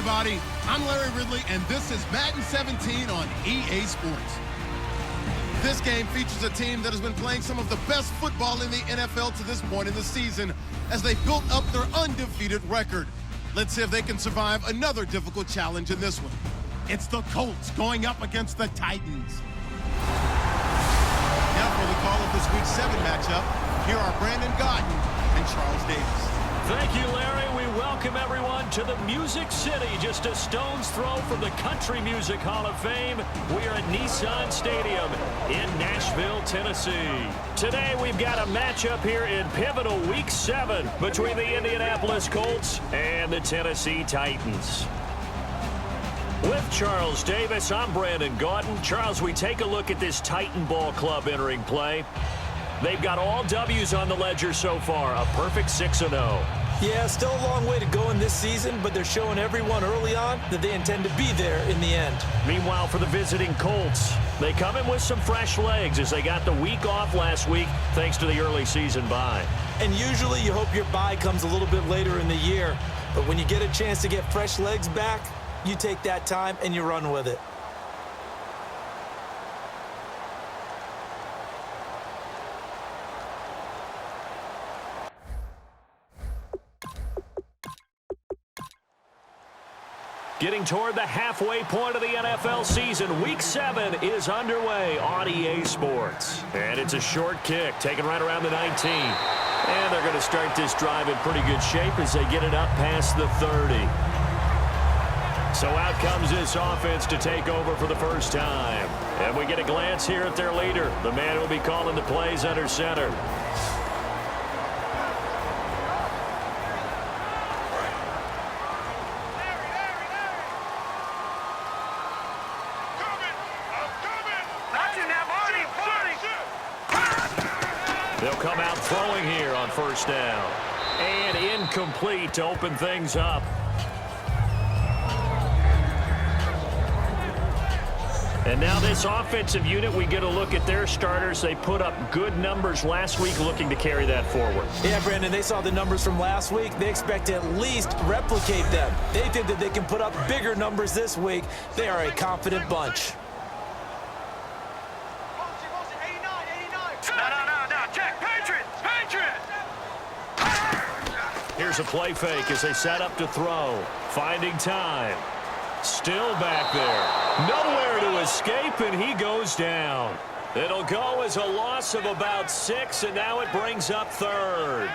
everybody. I'm Larry Ridley, and this is Madden 17 on EA Sports. This game features a team that has been playing some of the best football in the NFL to this point in the season as they built up their undefeated record. Let's see if they can survive another difficult challenge in this one. It's the Colts going up against the Titans. Now for the call of this Week 7 matchup, here are Brandon Gaudin and Charles Davis. Thank you, Larry. We welcome everyone to the Music City, just a stone's throw from the Country Music Hall of Fame. We are at Nissan Stadium in Nashville, Tennessee. Today, we've got a matchup here in pivotal Week 7 between the Indianapolis Colts and the Tennessee Titans. With Charles Davis, I'm Brandon Gaudin. Charles, we take a look at this Titan Ball Club entering play. They've got all W's on the ledger so far, a perfect 6-0. Yeah, still a long way to go in this season, but they're showing everyone early on that they intend to be there in the end. Meanwhile, for the visiting Colts, they come in with some fresh legs as they got the week off last week thanks to the early season bye. And usually you hope your bye comes a little bit later in the year, but when you get a chance to get fresh legs back, you take that time and you run with it. Getting toward the halfway point of the NFL season, Week 7 is underway on EA Sports. And it's a short kick, taken right around the 19. And they're going to start this drive in pretty good shape as they get it up past the 30. So out comes this offense to take over for the first time. And we get a glance here at their leader, the man who will be calling the plays under center. They'll come out throwing here on first down. And incomplete to open things up. And now this offensive unit, we get a look at their starters. They put up good numbers last week, looking to carry that forward. Yeah, Brandon, they saw the numbers from last week. They expect to at least replicate them. They think that they can put up bigger numbers this week. They are a confident bunch. Here's a play fake as they set up to throw. Finding time. Still back there. Nowhere to escape, and he goes down. It'll go as a loss of about 6, and now it brings up third.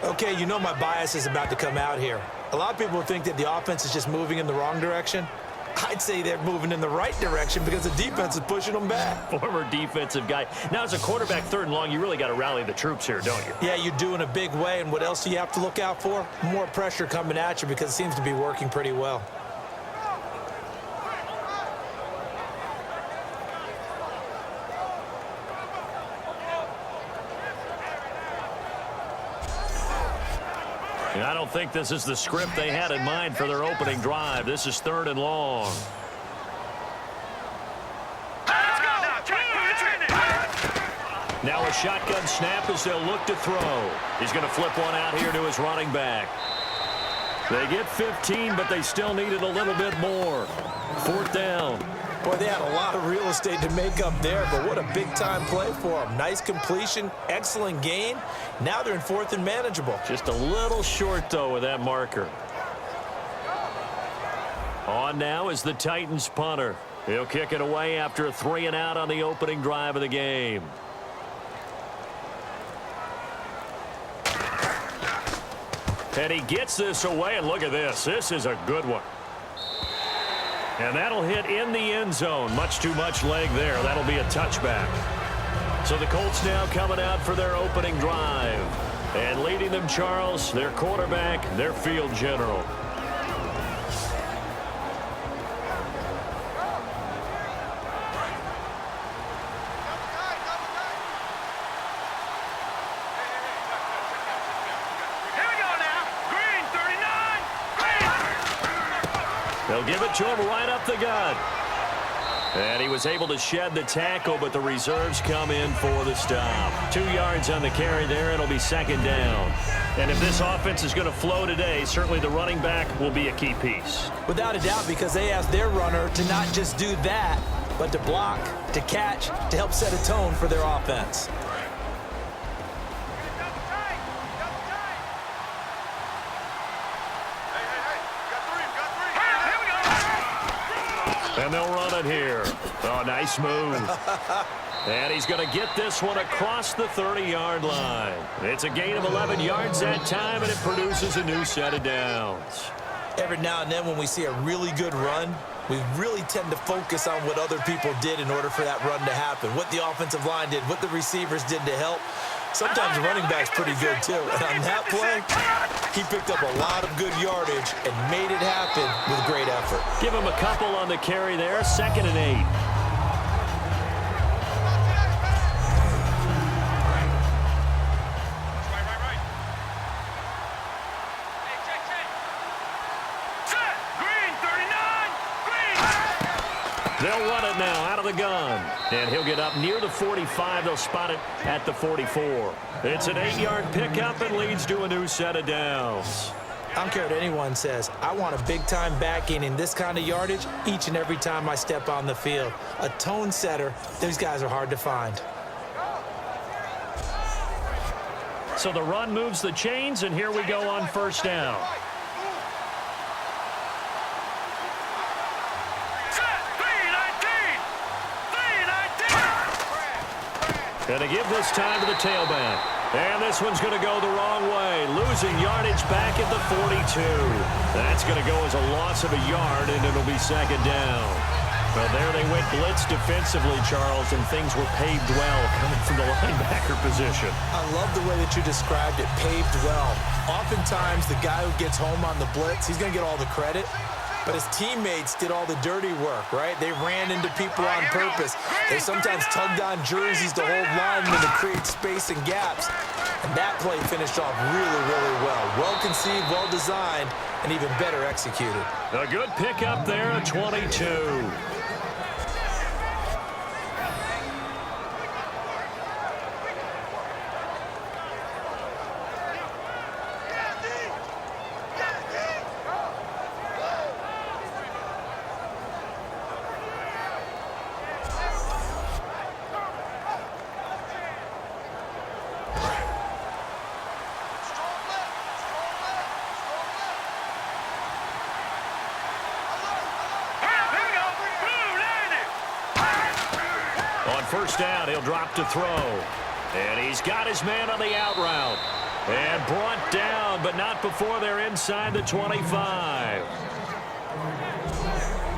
Okay, you know my bias is about to come out here. A lot of people think that the offense is just moving in the wrong direction. I'd say they're moving in the right direction because the defense is pushing them back. Former defensive guy. Now, as a quarterback, 3rd and long, you really got to rally the troops here, don't you? Yeah, you do in a big way, and what else do you have to look out for? More pressure coming at you because it seems to be working pretty well. I don't think this is the script they had in mind for their opening drive. This is 3rd and long. Now a shotgun snap as they'll look to throw. He's going to flip one out here to his running back. They get 15, but they still needed a little bit more. 4th down. Boy, they had a lot of real estate to make up there, but what a big-time play for them. Nice completion, excellent gain. Now they're in 4th and manageable. Just a little short, though, with that marker. On now is the Titans punter. He'll kick it away after a 3-and-out on the opening drive of the game. And he gets this away, and look at this. This is a good one. And that'll hit in the end zone. Much too much leg there. That'll be a touchback. So the Colts now coming out for their opening drive. And leading them, Charles, their quarterback, their field general. They'll give it to him right up the gut. And he was able to shed the tackle, but the reserves come in for the stop. 2 yards on the carry there. It'll be second down. And if this offense is going to flow today, certainly the running back will be a key piece. Without a doubt, because they asked their runner to not just do that, but to block, to catch, to help set a tone for their offense. And they'll run it here. Oh, nice move. And he's going to get this one across the 30-yard line. It's a gain of 11 yards that time, and it produces a new set of downs. Every now and then when we see a really good run, we really tend to focus on what other people did in order for that run to happen, what the offensive line did, what the receivers did to help. Sometimes the running back's pretty good, too. And on that play, he picked up a lot of good yardage and made it happen with great effort. Give him a couple on the carry there, 2nd and 8. They'll run it now out of the gun. And he'll get up near the 45. They'll spot it at the 44. It's an 8-yard pickup and leads to a new set of downs. I don't care what anyone says. I want a big-time back gaining this kind of yardage each and every time I step on the field. A tone setter, these guys are hard to find. So the run moves the chains, and here we go on first down. And to give this time to the tailback. And this one's going to go the wrong way. Losing yardage back at the 42. That's going to go as a loss of a yard, and it'll be second down. Well, there they went blitz defensively, Charles, and things were paved well coming from the linebacker position. I love the way that you described it, paved well. Oftentimes, the guy who gets home on the blitz, he's going to get all the credit. But his teammates did all the dirty work, right? They ran into people on purpose. They sometimes tugged on jerseys to hold linemen to create space and gaps. And that play finished off really, really well. Well conceived, well designed, and even better executed. A good pickup there at 22. First down, he'll drop to throw. And he's got his man on the out route. And brought down, but not before they're inside the 25.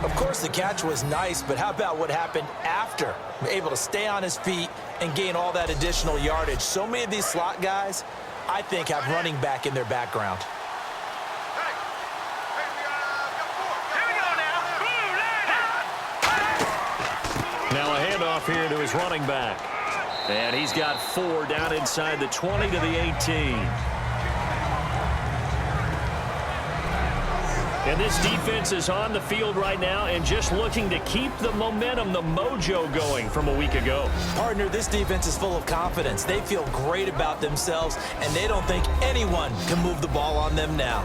Of course, the catch was nice, but how about what happened after? Able to stay on his feet and gain all that additional yardage. So many of these slot guys, I think, have running back in their background. Now a handoff here to his running back. And he's got 4 down inside the 20 to the 18. And this defense is on the field right now and just looking to keep the momentum, the mojo going from a week ago. Partner, this defense is full of confidence. They feel great about themselves, and they don't think anyone can move the ball on them now.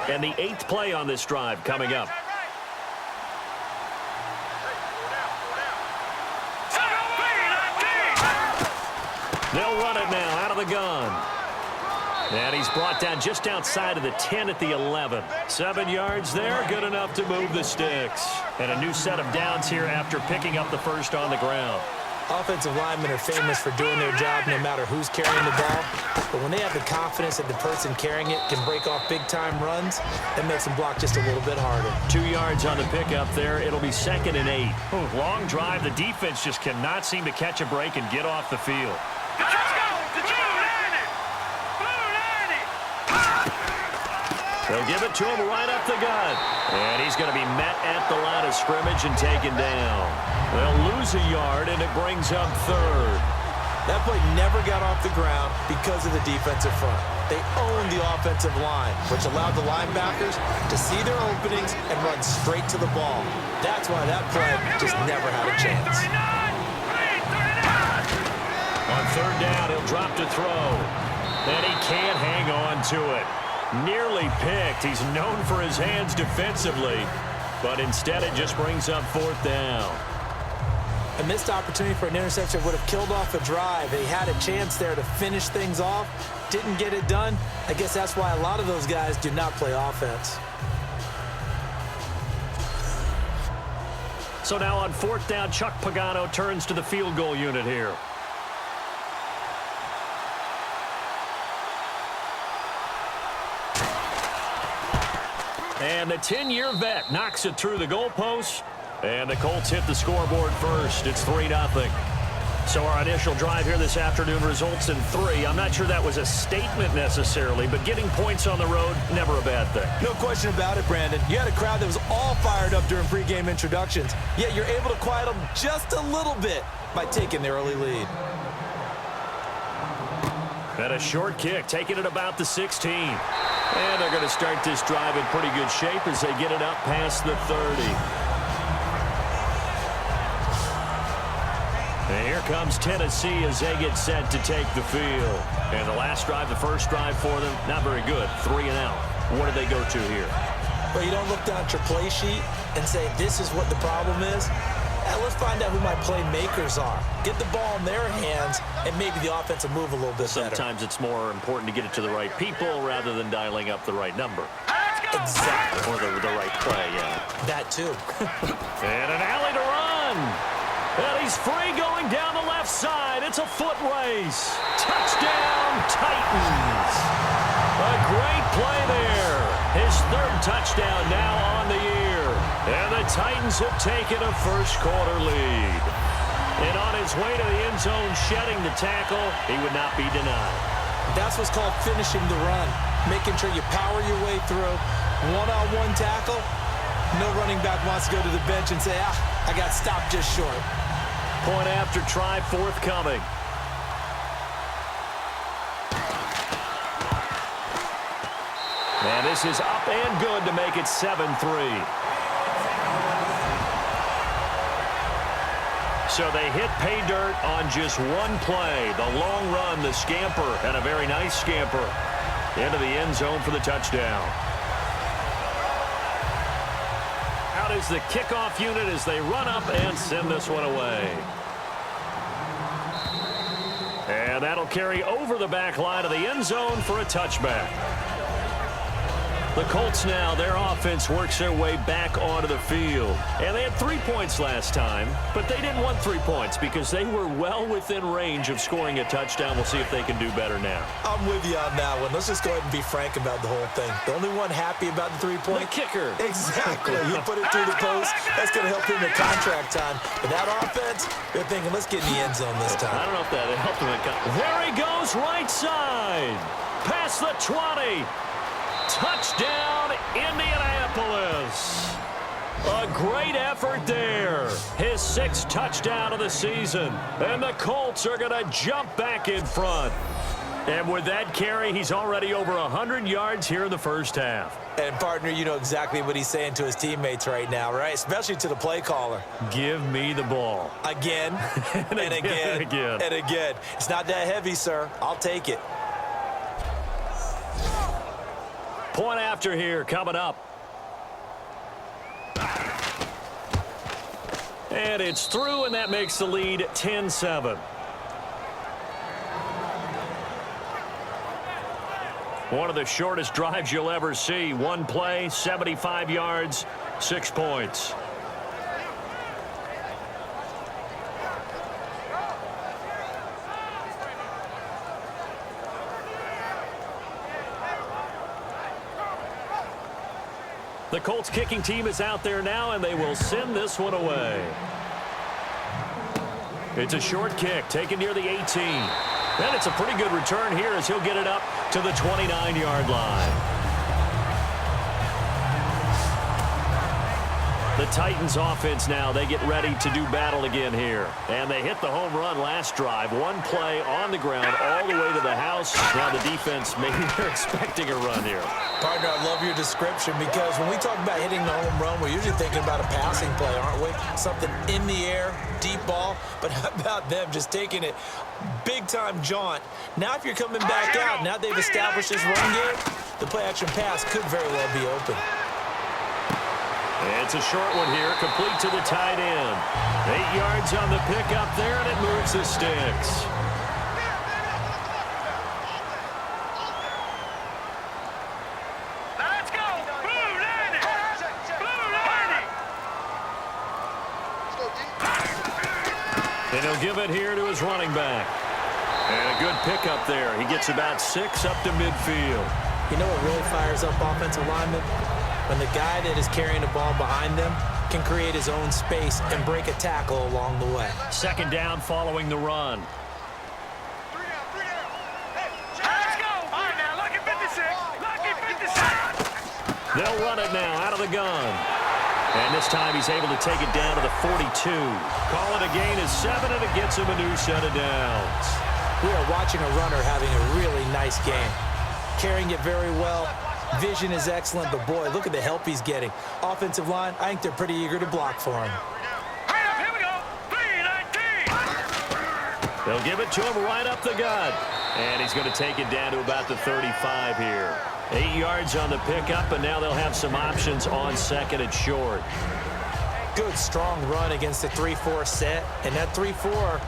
And the 8th play on this drive coming up. They'll run it now out of the gun. And he's brought down just outside of the 10 at the 11. 7 yards there, good enough to move the sticks. And a new set of downs here after picking up the first on the ground. Offensive linemen are famous for doing their job no matter who's carrying the ball. But when they have the confidence that the person carrying it can break off big-time runs, that makes them block just a little bit harder. 2 yards on the pickup there. It'll be 2nd and 8. Long drive. The defense just cannot seem to catch a break and get off the field. They'll give it to him right up the gut. And he's going to be met at the line of scrimmage and taken down. They'll lose a yard, and it brings up 3rd. That play never got off the ground because of the defensive front. They owned the offensive line, which allowed the linebackers to see their openings and run straight to the ball. That's why that play just never had a chance. On third down, he'll drop to throw. And he can't hang on to it. Nearly picked. He's known for his hands defensively, but instead it just brings up fourth down. A missed opportunity for an interception would have killed off a drive. He had a chance there to finish things off. Didn't get it done. I guess that's why a lot of those guys do not play offense. So now on fourth down, Chuck Pagano turns to the field goal unit here. And the 10-year vet knocks it through the goalpost. And the Colts hit the scoreboard first. It's 3-0. So our initial drive here this afternoon results in 3. I'm not sure that was a statement necessarily, but getting points on the road, never a bad thing. No question about it, Brandon. You had a crowd that was all fired up during pregame introductions, yet you're able to quiet them just a little bit by taking the early lead. And a short kick, taking it about the 16. And they're going to start this drive in pretty good shape as they get it up past the 30. And here comes Tennessee as they get set to take the field. And the last drive, the first drive for them, not very good. 3 and out. What do they go to here? Well, you don't look down at your play sheet and say, this is what the problem is. Let's find out who my playmakers are. Get the ball in their hands, and maybe the offense will move a little bit better. Sometimes it's more important to get it to the right people rather than dialing up the right number. Exactly. Or the right play, yeah. That too. And an alley to run. And he's free going down the left side. It's a foot race. Touchdown, Titans. A great play there. His third touchdown now on the year. And the Titans have taken a first-quarter lead. And on his way to the end zone, shedding the tackle, he would not be denied. That's what's called finishing the run. Making sure you power your way through. One-on-one tackle. No running back wants to go to the bench and say, I got stopped just short. Point after try forthcoming. And this is up and good to make it 7-3. So they hit pay dirt on just one play. The long run, the scamper, and a very nice scamper into the end zone for the touchdown. Out is the kickoff unit as they run up and send this one away. And that'll carry over the back line of the end zone for a touchback. The Colts now, their offense works their way back onto the field. And they had 3 points last time, but they didn't want 3 points because they were well within range of scoring a touchdown. We'll see if they can do better now. I'm with you on that one. Let's just go ahead and be frank about the whole thing. The only one happy about the 3-point? The kicker. Exactly. You put it through the post. That's going to help him in contract time. But that offense, they're thinking, let's get in the end zone this time. I don't know if that helped him. There he goes, right side. Past the 20. Touchdown, Indianapolis. A great effort there. His 6th touchdown of the season. And the Colts are going to jump back in front. And with that carry, he's already over 100 yards here in the first half. And, partner, you know exactly what he's saying to his teammates right now, right? Especially to the play caller. Give me the ball. Again, and again, and again. It's not that heavy, sir. I'll take it. Point after here coming up. And it's through, and that makes the lead 10-7. One of the shortest drives you'll ever see. One play, 75 yards, 6 points. The Colts kicking team is out there now, and they will send this one away. It's a short kick taken near the 18. And it's a pretty good return here as he'll get it up to the 29-yard line. The Titans offense now, they get ready to do battle again here. And they hit the home run last drive. One play on the ground all the way to the house. Now the defense, maybe they're expecting a run here. Partner, I love your description because when we talk about hitting the home run, we're usually thinking about a passing play, aren't we? Something in the air, deep ball. But how about them just taking it big-time jaunt? Now if you're coming back out, now they've established this run game, the play-action pass could very well be open. It's a short one here, complete to the tight end. 8 yards on the pickup there, and it moves the sticks. Let's go! Blue Lady! Blue Lady! And he'll give it here to his running back. And a good pickup there. He gets about 6 up to midfield. You know what really fires up offensive linemen? When the guy that is carrying the ball behind them can create his own space and break a tackle along the way. Second down following the run. Let's go! All right, now, lucky 56! Lucky 56! They'll run it now out of the gun. And this time he's able to take it down to the 42. Call it a gain of 7, and it gets him a new set of downs. We are watching a runner having a really nice game. Carrying it very well. Vision is excellent, but boy, look at the help he's getting. Offensive line, I think they're pretty eager to block for him. Hurry up, here we go! 319! They'll give it to him right up the gut. And he's going to take it down to about the 35 here. 8 yards on the pickup, and now they'll have some options on second and short. Good, strong run against the 3-4 set. And that 3-4,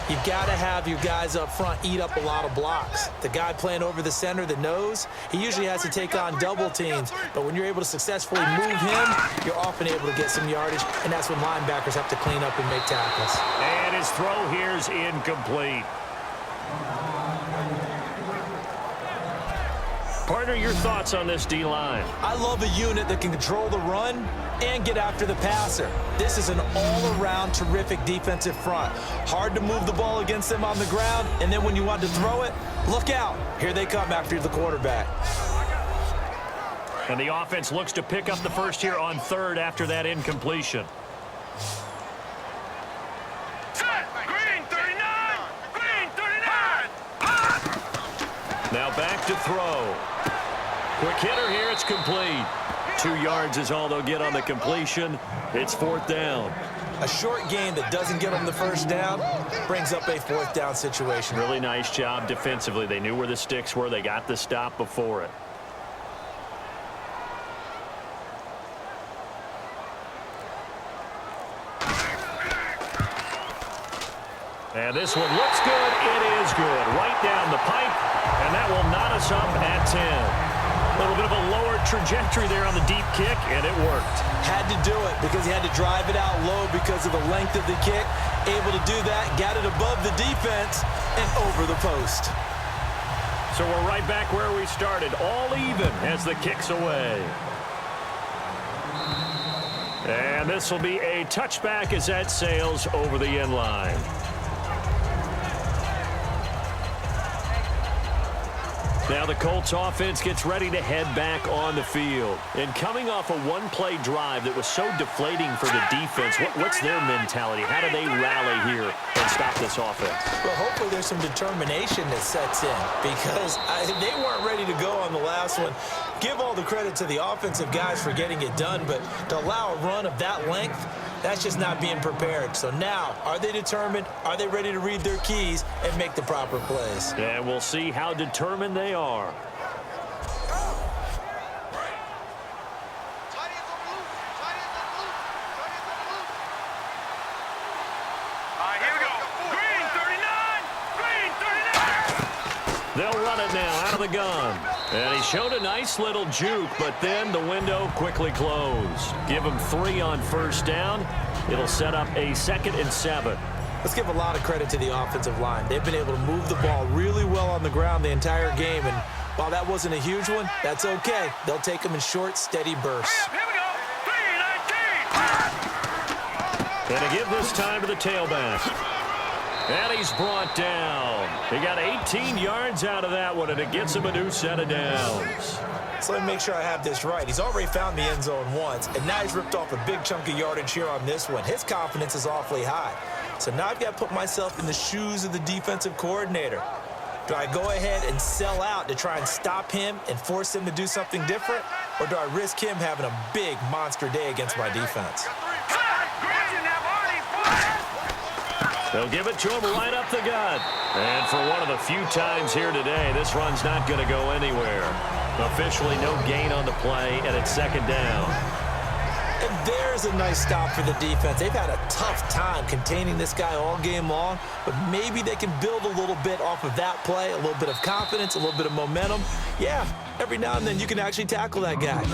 you've got to have your guys up front eat up a lot of blocks. The guy playing over the center, the nose, he usually has to take on double teams. But when you're able to successfully move him, you're often able to get some yardage, and that's when linebackers have to clean up and make tackles. And his throw here's incomplete. Partner, your thoughts on this D-line? I love a unit that can control the run and get after the passer. This is an all-around terrific defensive front. Hard to move the ball against them on the ground, and then when you want to throw it, look out. Here they come after the quarterback. And the offense looks to pick up the first here on third after that incompletion. Set! Green 39! Green 39! Now back to throw. Quick hitter here, it's complete. 2 yards is all they'll get on the completion. It's fourth down. A short game that doesn't get them the first down brings up a fourth down situation. Really nice job defensively. They knew where the sticks were. They got the stop before it. And this one looks good. It is good. Right down the pipe. And that will knot us up at 10. A little bit of a lower trajectory there on the deep kick, and it worked. Had to do it because he had to drive it out low because of the length of the kick. Able to do that, got it above the defense and over the post. So we're right back where we started, all even as the kick's away. And this will be a touchback as that sails over the end line. Now the Colts offense gets ready to head back on the field. And coming off a one-play drive that was so deflating for the defense, what's their mentality? How do they rally here and stop this offense? Well, hopefully there's some determination that sets in because they weren't ready to go on the last one. Give all the credit to the offensive guys for getting it done, but to allow a run of that length, that's just not being prepared. So now, are they determined? Are they ready to read their keys and make the proper plays? And we'll see how determined they are. All right, here we go. Green 39! Green 39! They'll run it now out of the gun. And he showed a nice little juke, but then the window quickly closed. Give him 3 on first down. It'll set up a 2nd and 7. Let's give a lot of credit to the offensive line. They've been able to move the ball really well on the ground the entire game, and while that wasn't a huge one, that's okay. They'll take them in short, steady bursts. Here we go. 319! And to give this time to the tailback. And he's brought down. He got 18 yards out of that one, and it gets him a new set of downs. So let me make sure I have this right. He's already found the end zone once, and now he's ripped off a big chunk of yardage here on this one. His confidence is awfully high. So now I've got to put myself in the shoes of the defensive coordinator. Do I go ahead and sell out to try and stop him and force him to do something different? Or do I risk him having a big monster day against my defense? They'll give it to him right up the gut. And for one of the few times here today, this run's not going to go anywhere. Officially no gain on the play, and it's second down. And there's a nice stop for the defense. They've had a tough time containing this guy all game long, but maybe they can build a little bit off of that play, a little bit of confidence, a little bit of momentum. Yeah, every now and then you can actually tackle that guy.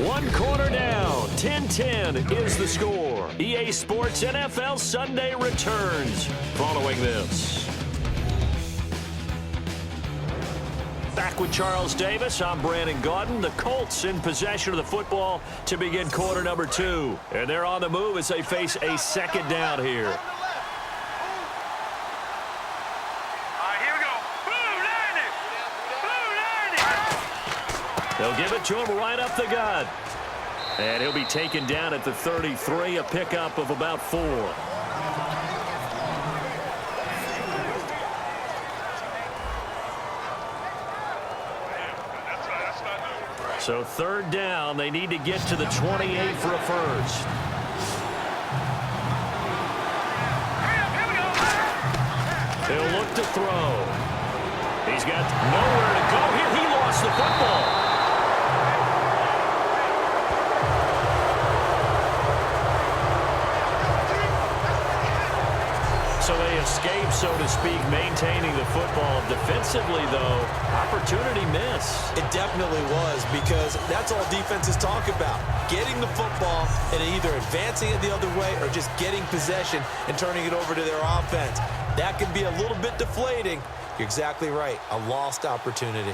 1 quarter down, 10-10 is the score. EA Sports NFL Sunday returns following this. Back with Charles Davis, I'm Brandon Gaudin. The Colts in possession of the football to begin quarter number 2. And they're on the move as they face a second down here. All right, here we go. Blue 90. Blue 90. They'll give it to him right up the gut. And he'll be taken down at the 33, a pickup of about 4. So third down, they need to get to the 28 for a first. He'll look to throw. He's got nowhere to go here. He lost the football. So they escape, so to speak, maintaining the football. Defensively, though, opportunity miss. It definitely was, because that's all defenses talk about. Getting the football and either advancing it the other way or just getting possession and turning it over to their offense. That can be a little bit deflating. You're exactly right. A lost opportunity.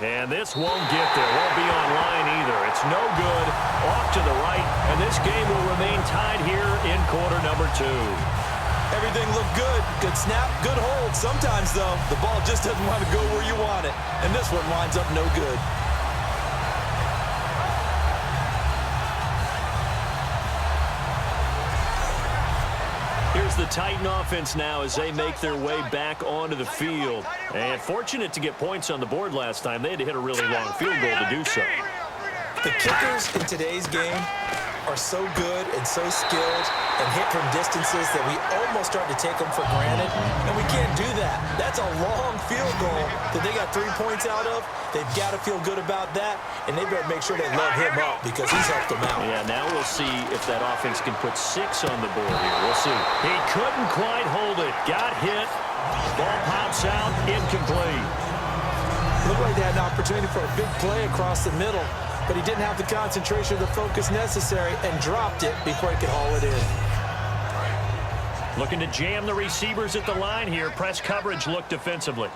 And this won't get there. Won't be online either. It's no good. Off to the right. And this game will remain tied here in quarter number 2. Everything looked good. Good snap, good hold. Sometimes, though, the ball just doesn't want to go where you want it. And this one winds up no good. Here's the Titan offense now as they make their way back onto the field. And fortunate to get points on the board last time. They had to hit a really long field goal to do so. The kickers in today's game are so good and so skilled and hit from distances that we almost start to take them for granted, and we can't do that. That's a long field goal that they got 3 points out of. They've got to feel good about that, and they better make sure they love him up because he's helped them out. Yeah, now we'll see if that offense can put 6 on the board here. We'll see. He couldn't quite hold it. Got hit. Ball pops out. Incomplete. Looked like they had an opportunity for a big play across the middle, but he didn't have the concentration or the focus necessary and dropped it before he could haul it in. Looking to jam the receivers at the line here. Press coverage look defensively.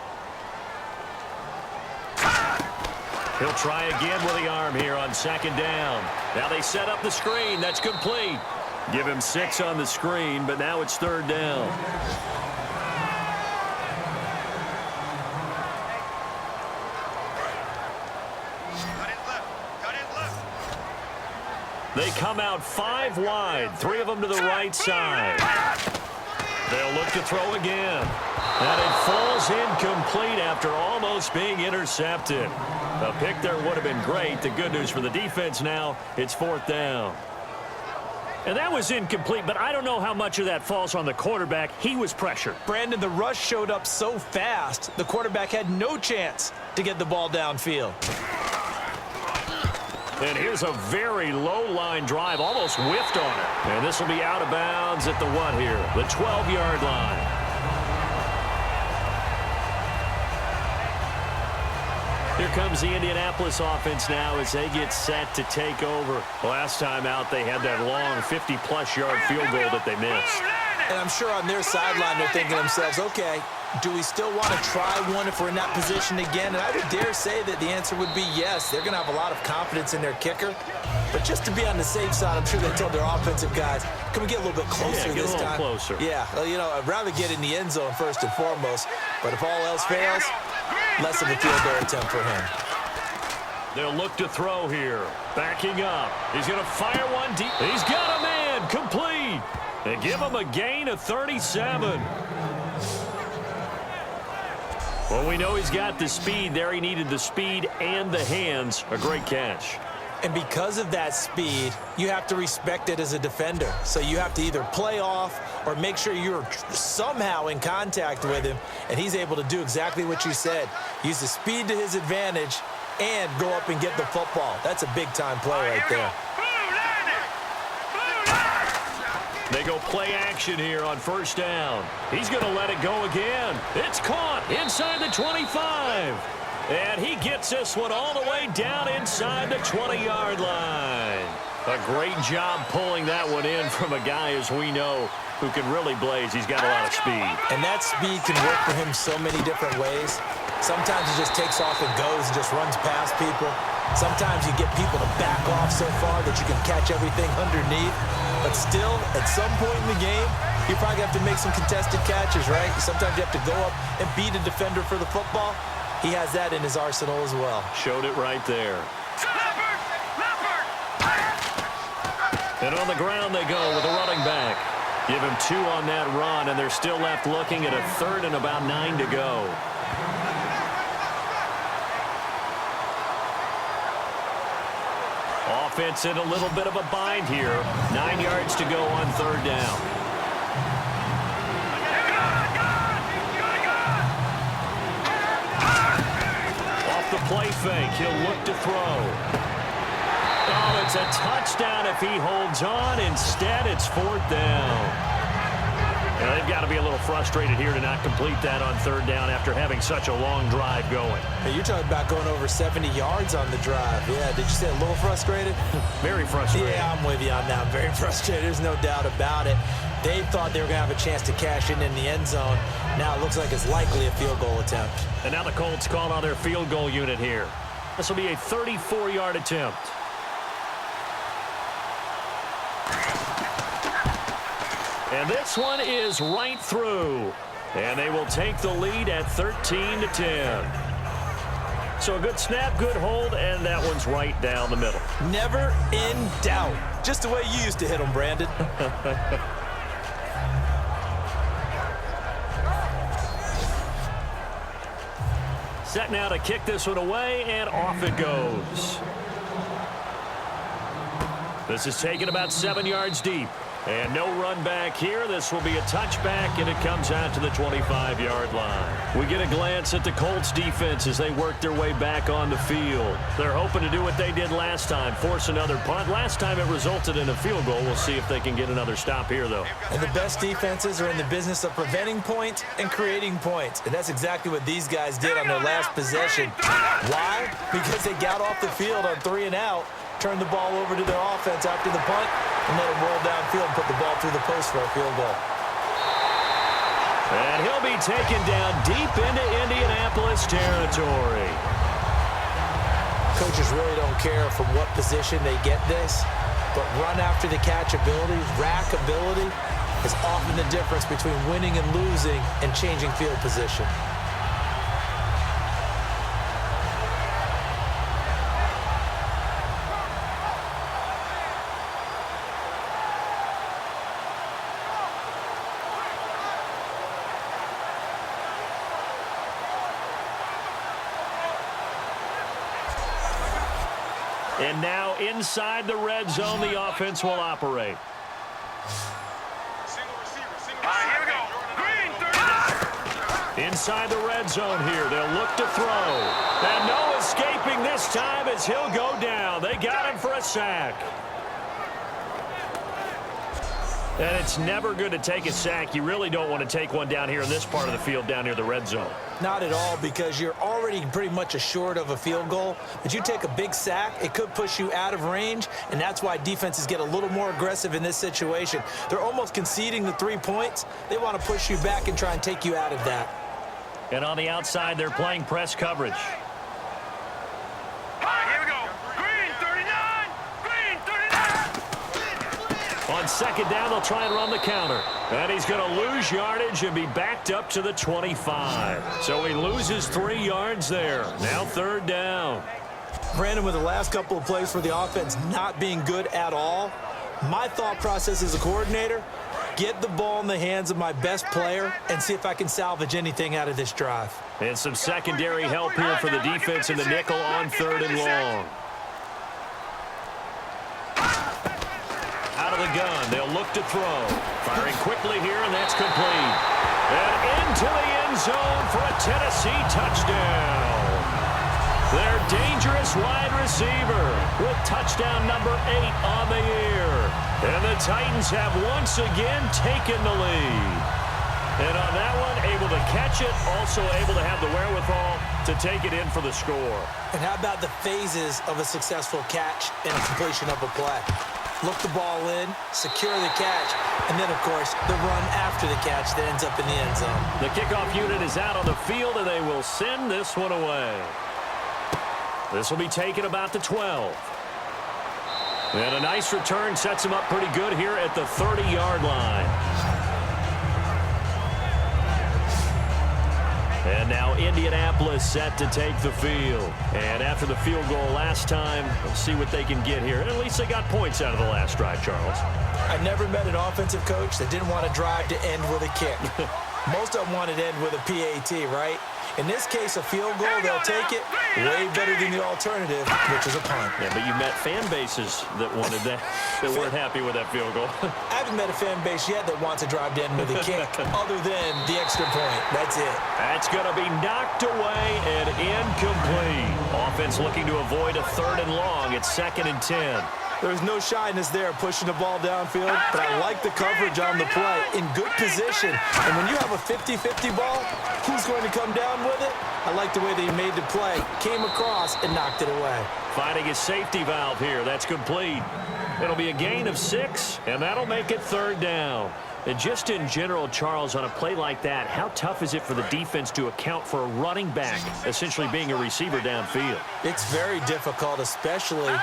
He'll try again with the arm here on second down. Now they set up the screen. That's complete. Give him 6 on the screen, but now it's third down. They come out 5 wide, 3 of them to the right side. They'll look to throw again. And it falls incomplete after almost being intercepted. A pick there would have been great. The good news for the defense now, it's fourth down. And that was incomplete, but I don't know how much of that falls on the quarterback. He was pressured. Brandon, the rush showed up so fast, the quarterback had no chance to get the ball downfield. And here's a very low-line drive, almost whiffed on it. And this will be out of bounds at the what here? The 12-yard line. Here comes the Indianapolis offense now as they get set to take over. Last time out, they had that long 50-plus yard field goal that they missed. And I'm sure on their sideline they're thinking to themselves, okay, do we still want to try one if we're in that position again? And I would dare say that the answer would be yes. They're going to have a lot of confidence in their kicker. But just to be on the safe side, I'm sure they told their offensive guys, can we get a little bit closer this time? Get a little closer. Yeah, well, you know, I'd rather get in the end zone first and foremost. But if all else fails, less of a field goal attempt for him. They'll look to throw here. Backing up. He's going to fire one deep. He's got a man. Complete. They give him a gain of 37. Well, we know he's got the speed there. He needed the speed and the hands. A great catch. And because of that speed, you have to respect it as a defender. So you have to either play off or make sure you're somehow in contact with him, and he's able to do exactly what you said. Use the speed to his advantage and go up and get the football. That's a big-time play right there. They go play action here on first down. He's going to let it go again. It's caught inside the 25. And he gets this one all the way down inside the 20-yard line. A great job pulling that one in from a guy, as we know, who can really blaze. He's got a lot of speed. And that speed can work for him so many different ways. Sometimes he just takes off and goes and just runs past people. Sometimes you get people to back off so far that you can catch everything underneath. But still, at some point in the game, you probably have to make some contested catches, right? Sometimes you have to go up and beat a defender for the football. He has that in his arsenal as well. Showed it right there. And on the ground they go with a running back. Give him 2 on that run, and they're still left looking at a 3rd and about 9 to go. Offense in a little bit of a bind here. 9 yards to go on 3rd down. Off the play fake, he'll look to throw. Oh, it's a touchdown if he holds on. Instead, it's 4th down. And they've got to be a little frustrated here to not complete that on 3rd down after having such a long drive going. Hey, you're talking about going over 70 yards on the drive. Yeah, did you say a little frustrated? Very frustrated. Yeah, I'm with you on that. Very frustrated. There's no doubt about it. They thought they were going to have a chance to cash in the end zone. Now it looks like it's likely a field goal attempt. And now the Colts called on their field goal unit here. This will be a 34-yard attempt. And this one is right through. And they will take the lead at 13-10. So a good snap, good hold, and that one's right down the middle. Never in doubt. Just the way you used to hit them, Brandon. Set now to kick this one away, and off it goes. This is taken about 7 yards deep. And no run back here. This will be a touchback, and it comes out to the 25-yard line. We get a glance at the Colts defense as they work their way back on the field. They're hoping to do what they did last time, force another punt. Last time it resulted in a field goal. We'll see if they can get another stop here, though. And the best defenses are in the business of preventing points and creating points. And that's exactly what these guys did on their last possession. Why? Because they got off the field on 3 and out, turned the ball over to their offense after the punt, and let him roll downfield and put the ball through the post for a field goal. And he'll be taken down deep into Indianapolis territory. Coaches really don't care from what position they get this, but run after the catch ability, rack ability, is often the difference between winning and losing and changing field position. And now inside the red zone, the offense will operate. Here we go. Green, 30. Inside the red zone here, they'll look to throw. And no escaping this time as he'll go down. They got him for a sack. And it's never good to take a sack. You really don't want to take one down here in this part of the field, down near the red zone. Not at all, because you're already pretty much assured of a field goal. But you take a big sack, it could push you out of range, and that's why defenses get a little more aggressive in this situation. They're almost conceding the 3 points. They want to push you back and try and take you out of that. And on the outside, they're playing press coverage. Here we go. Green 39. Green 39. On second down, they'll try and run the counter. And he's going to lose yardage and be backed up to the 25. So he loses 3 yards there. Now third down. Brandon, with the last couple of plays for the offense not being good at all, my thought process as a coordinator, get the ball in the hands of my best player and see if I can salvage anything out of this drive. And some secondary help here for the defense in the nickel on third and long. Out of the gun, they'll look to throw. Firing quickly here, and that's complete. And into the end zone for a Tennessee touchdown. Their dangerous wide receiver with touchdown number 8 on the year. And the Titans have once again taken the lead. And on that one, able to catch it, also able to have the wherewithal to take it in for the score. And how about the phases of a successful catch and a completion of a play? Look the ball in, secure the catch, and then, of course, the run after the catch that ends up in the end zone. The kickoff unit is out on the field, and they will send this one away. This will be taken about the 12. And a nice return sets him up pretty good here at the 30-yard line. And now Indianapolis set to take the field. And after the field goal last time, let's see what they can get here. At least they got points out of the last drive, Charles. I never met an offensive coach that didn't want to drive to end with a kick. Most of them wanted to end with a PAT, right? In this case, a field goal, they'll take it way better than the alternative, which is a punt. Yeah, but you met fan bases that wanted that, that weren't happy with that field goal. I haven't met a fan base yet that wants to drive to end with a kick, other than the extra point. That's it. That's going to be knocked away and incomplete. Offense looking to avoid a third and long. It's 2nd and 10. There's no shyness there pushing the ball downfield, but I like the coverage on the play. In good position. And when you have a 50-50 ball, who's going to come down with it? I like the way they made the play. Came across and knocked it away. Finding his safety valve here. That's complete. It'll be a gain of 6, and that'll make it third down. And just in general, Charles, on a play like that, how tough is it for the defense to account for a running back essentially being a receiver downfield? It's very difficult, especially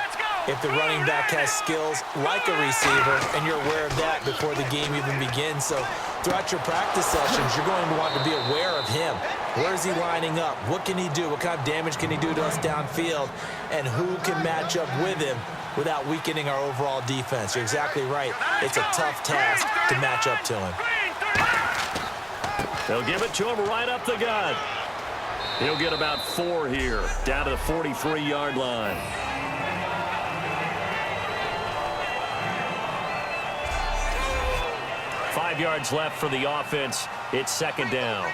if the running back has skills like a receiver, and you're aware of that before the game even begins. So throughout your practice sessions, you're going to want to be aware of him. Where is he lining up? What can he do? What kind of damage can he do to us downfield? And who can match up with him without weakening our overall defense? You're exactly right. It's a tough task to match up to him. They'll give it to him right up the gut. He'll get about 4 here, down to the 43-yard line. Five yards left for the offense. It's 2nd down.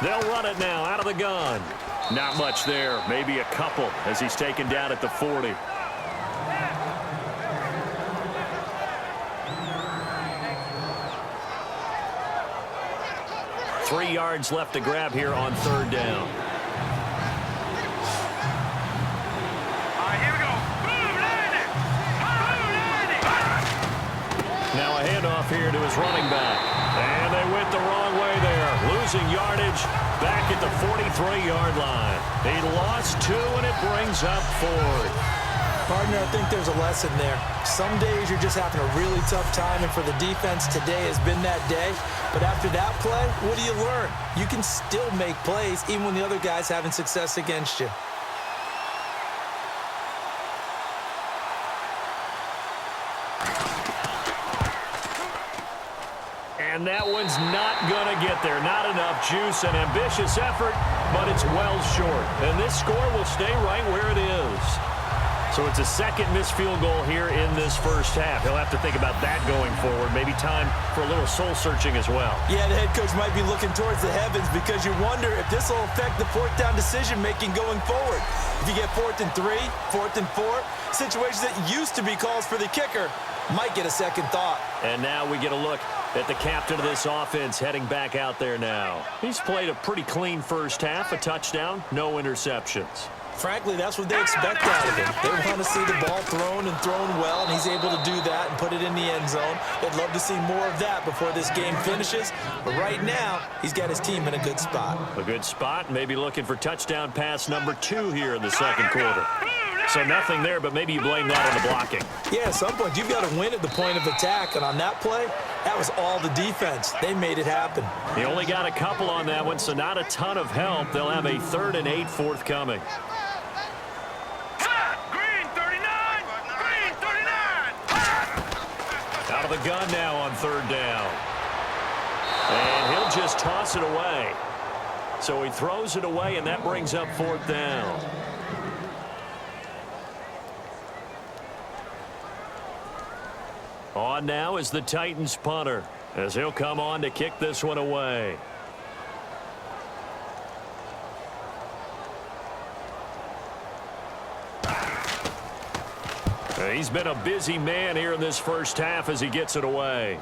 They'll run it now out of the gun. Not much there. Maybe a couple as he's taken down at the 40. Three yards left to grab here on third down. Now a handoff here to his running back. And they went the wrong way there. Losing yardage back at the 43-yard line. He lost 2, and it brings up 4th. Partner, I think there's a lesson there. Some days you're just having a really tough time, and for the defense, today has been that day. But after that play, what do you learn? You can still make plays even when the other guy's having success against you. And that one's not going to get there. Not enough juice. An ambitious effort, but it's well short. And this score will stay right where it is. So it's a second missed field goal here in this first half. He'll have to think about that going forward. Maybe time for a little soul-searching as well. Yeah, the head coach might be looking towards the heavens because you wonder if this will affect the fourth down decision-making going forward. If you get 4th and 3, 4th and 4, situations that used to be calls for the kicker might get a second thought. And now we get a look at the captain of this offense heading back out there now. He's played a pretty clean first half, a touchdown, no interceptions. Frankly, that's what they expect out of him. They want to see the ball thrown and thrown well, and he's able to do that and put it in the end zone. They'd love to see more of that before this game finishes. But right now, he's got his team in a good spot. A good spot, maybe looking for touchdown pass number 2 here in the second quarter. So nothing there, but maybe you blame that on the blocking. Yeah, at some point, you've got to win at the point of attack. And on that play, that was all the defense. They made it happen. He only got a couple on that one, so not a ton of help. They'll have a 3rd and 8 forthcoming. Out of the gun now on 3rd down. And he'll just toss it away. So he throws it away, and that brings up 4th down. On now is the Titans punter, as he'll come on to kick this one away. He's been a busy man here in this first half as he gets it away.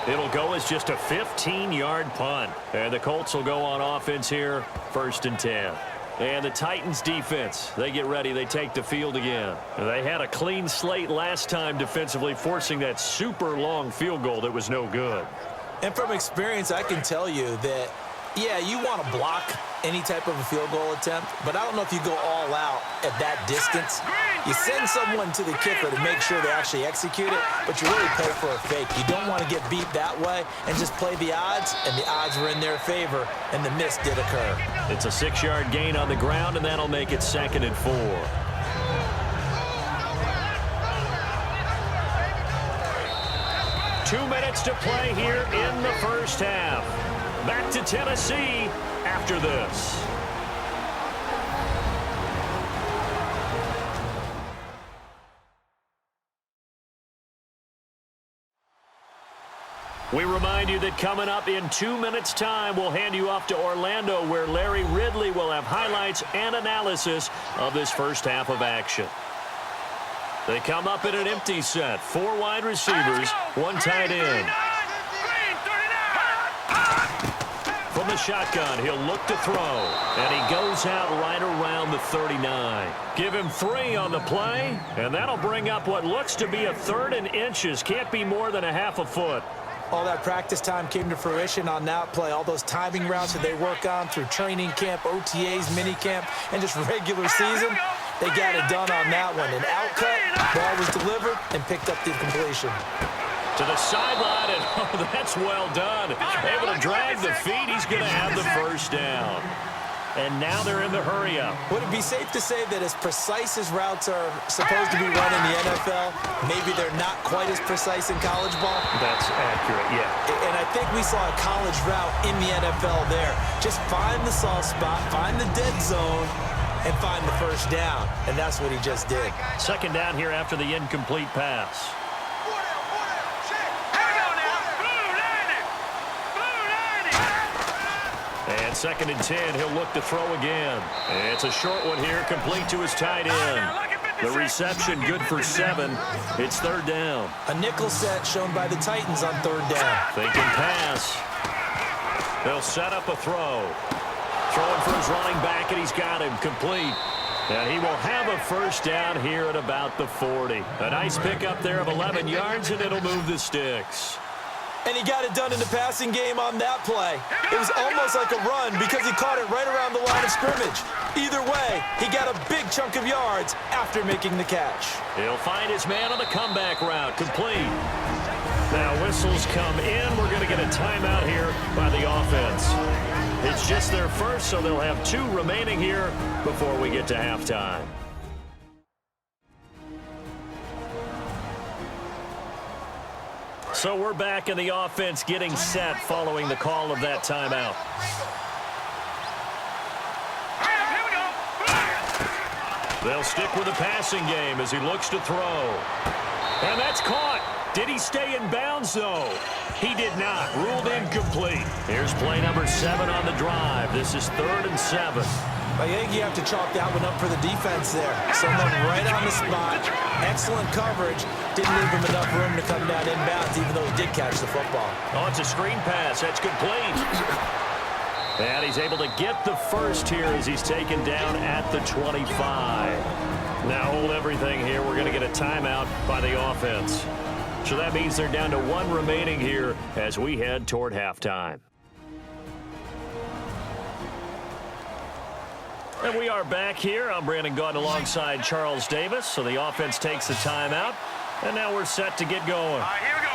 It'll go as just a 15-yard punt. And the Colts will go on offense here, 1st and 10. And the Titans defense, they get ready. They take the field again. They had a clean slate last time defensively, forcing that super long field goal that was no good. And from experience, I can tell you that, yeah, you want to block any type of a field goal attempt, but I don't know if you go all out at that distance. You send someone to the kicker to make sure they actually execute it, but you really pay for a fake. You don't want to get beat that way and just play the odds, and the odds were in their favor, and the miss did occur. It's a 6-yard gain on the ground, and that'll make it 2nd and 4. Two minutes to play here in the first half. Back to Tennessee after this. We remind you that coming up in 2 minutes' time, we'll hand you off to Orlando, where Larry Ridley will have highlights and analysis of this first half of action. They come up in an empty set. 4 wide receivers, 1 tight end. From the shotgun, he'll look to throw, and he goes out right around the 39. Give him 3 on the play, and that'll bring up what looks to be a 3rd and inches. Can't be more than a half a foot. All that practice time came to fruition on that play. All those timing routes that they work on through training camp, OTAs, minicamp, and just regular season, they got it done on that one. An outcut, ball was delivered, and picked up the completion. To the sideline, and oh, that's well done. Able to drag the feet. He's going to have the first down. And now they're in the hurry-up. Would it be safe to say that as precise as routes are supposed to be run in the NFL, maybe they're not quite as precise in college ball? That's accurate, yeah. And I think we saw a college route in the NFL there. Just find the soft spot, find the dead zone, and find the first down. And that's what he just did. 2nd down here after the incomplete pass. And 2nd and 10, he'll look to throw again. And it's a short one here, complete to his tight end. The reception good for 7. It's 3rd down. A nickel set shown by the Titans on 3rd down. Thinking pass. They'll set up a throw. Throwing for his running back, and he's got him complete. And he will have a first down here at about the 40. A nice pickup there of 11 yards, and it'll move the sticks. And he got it done in the passing game on that play. It was almost like a run because he caught it right around the line of scrimmage. Either way, he got a big chunk of yards after making the catch. He'll find his man on the comeback route, complete. Now whistles come in. We're going to get a timeout here by the offense. It's just their first, so they'll have 2 remaining here before we get to halftime. So we're back in the offense getting set following the call of that timeout. They'll stick with the passing game as he looks to throw. And that's caught. Did he stay in bounds, though? He did not. Ruled incomplete. Here's play number 7 on the drive. This is 3rd and 7. I think you have to chalk that one up for the defense there. Someone right on the spot. Excellent coverage. Didn't leave him enough room to come down inbounds, even though he did catch the football. Oh, it's a screen pass. That's complete. And he's able to get the first here as he's taken down at the 25. Now hold everything here. We're going to get a timeout by the offense. So that means they're down to 1 remaining here as we head toward halftime. And we are back here. I'm Brandon Gaudin alongside Charles Davis. So the offense takes the timeout. And now we're set to get going. All right, here we go.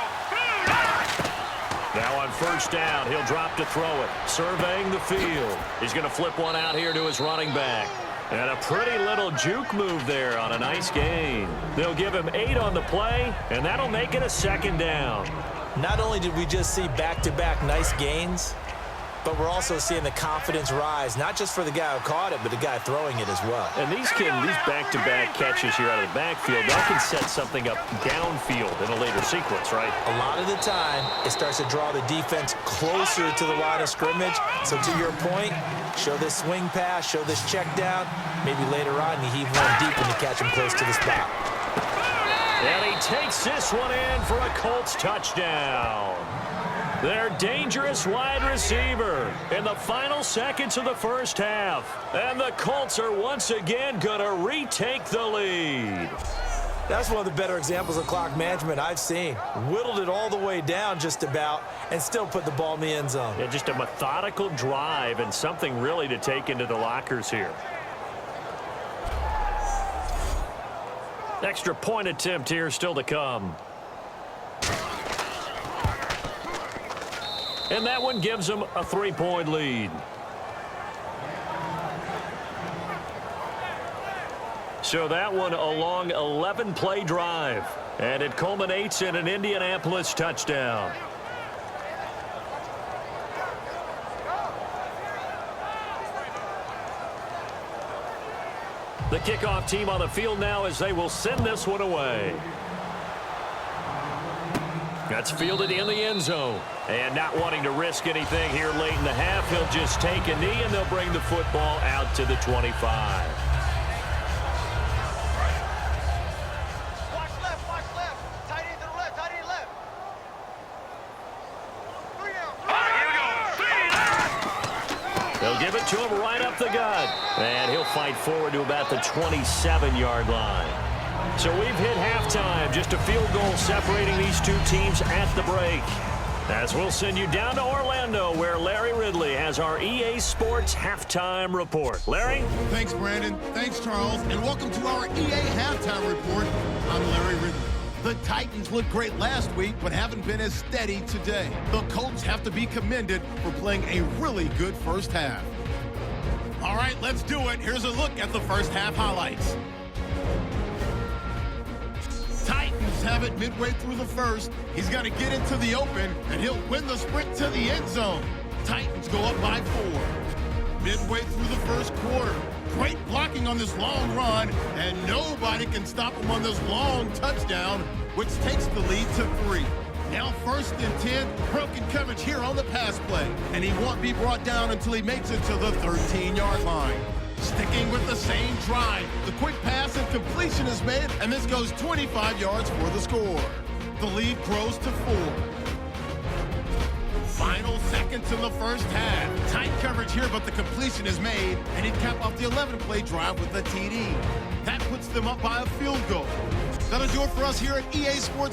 Now on first down, he'll drop to throw it. Surveying the field. He's going to flip one out here to his running back. And a pretty little juke move there on a nice gain. They'll give him 8 on the play, and that'll make it a 2nd down. Not only did we just see back-to-back nice gains, but we're also seeing the confidence rise, not just for the guy who caught it, but the guy throwing it as well. And these back-to-back catches here out of the backfield, that can set something up downfield in a later sequence, right? A lot of the time, it starts to draw the defense closer to the line of scrimmage. So to your point, show this swing pass, show this check down. Maybe later on, you heave one deep and you catch him close to the spot. And he takes this one in for a Colts touchdown. Their dangerous wide receiver in the final seconds of the first half. And the Colts are once again going to retake the lead. That's one of the better examples of clock management I've seen. Whittled it all the way down just about and still put the ball in the end zone. Yeah, just a methodical drive and something really to take into the lockers here. Extra point attempt here still to come. And that one gives them a 3-point lead. So that one a long 11-play drive. And it culminates in an Indianapolis touchdown. The kickoff team on the field now as they will send this one away. That's fielded in the end zone. And not wanting to risk anything here late in the half, he'll just take a knee and they'll bring the football out to the 25. Watch left, watch left. Tight end to the left, tight end left. 3 out. All right, here we go. 3 out. They'll give it to him right up the gut. And he'll fight forward to about the 27-yard line. So we've hit halftime. Just a field goal separating these two teams at the break. As we'll send you down to Orlando, where Larry Ridley has our EA Sports Halftime Report. Larry? Thanks, Brandon. Thanks, Charles. And welcome to our EA Halftime Report. I'm Larry Ridley. The Titans looked great last week, but haven't been as steady today. The Colts have to be commended for playing a really good first half. All right, let's do it. Here's a look at the first half highlights. Titans have it midway through the first. He's got to get into the open, and he'll win the sprint to the end zone. Titans go up by 4. Midway through the first quarter. Great blocking on this long run, and nobody can stop him on this long touchdown, which takes the lead to 3. Now 1st and 10, broken coverage here on the pass play, and he won't be brought down until he makes it to the 13-yard line. Sticking with the same drive, the quick pass and completion is made, and this goes 25 yards for the score. The lead grows to 4. Final seconds in the first half. Tight coverage here, but the completion is made, and he'd cap off the 11-play drive with a TD. That puts them up by a field goal. That'll do it for us here at EA Sports.